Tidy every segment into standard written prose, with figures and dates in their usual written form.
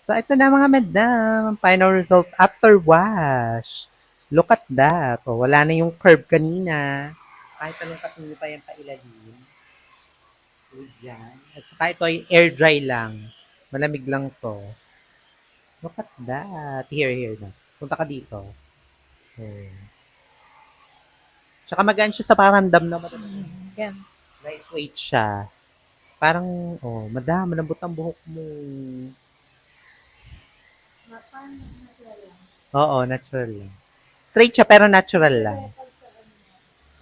So, ito na mga madam. Final result after wash. Look at that. O, wala na yung curve kanina. Kahit anong katingin pa yan pailalim. So, yan. At saka ito ay air dry lang. Malamig lang to. Look at that. Here na. Punta ka dito. Oh. Tsaka magaan siya sa paramdam na madam. Yan. Lightweight siya. Parang, madam, malambot ang buhok mo. Oo, natural lang. Straight siya pero natural lang.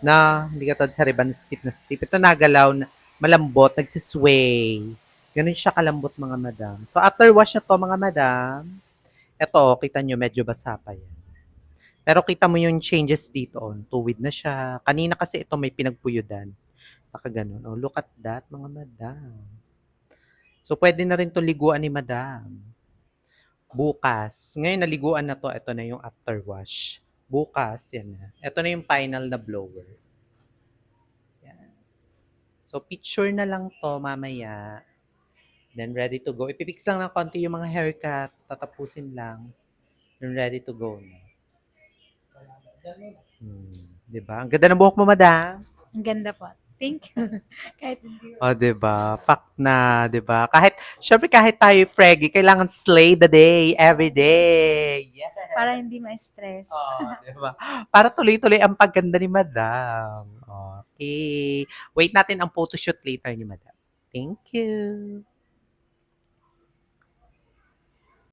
Na, hindi ka sa ribbon stiff na stiff. Ito nagalaw, na, malambot, nagsisway. Ganun siya kalambot mga madam. So after wash na to mga madam, ito, kita nyo, medyo basa pa yan. Pero kita mo yung changes dito on. Tuwid na siya. Kanina kasi ito may pinagpuyudan. Baka ganun. Oh, look at that mga madam. So pwede na rin to liguan ni madam. Bukas. Ngayon naliguan na to. Ito na yung after wash. Bukas, yan na. Ito na yung final na blower. Yan. So picture na lang to mamaya. Then ready to go. Ipipix lang ng konti yung mga haircut. Tatapusin lang. Then ready to go na. Diba? Ang ganda ng buhok mo, madam. Ang ganda po. Thank you. Kahit hindi. O, diba? Pak na, diba? Syempre kahit tayo preggy, kailangan slay the day, every day. Yes. Para hindi ma-stress. Diba? Para tuloy-tuloy ang pagganda ni madam. Okay. Wait natin ang photoshoot later ni madam. Thank you.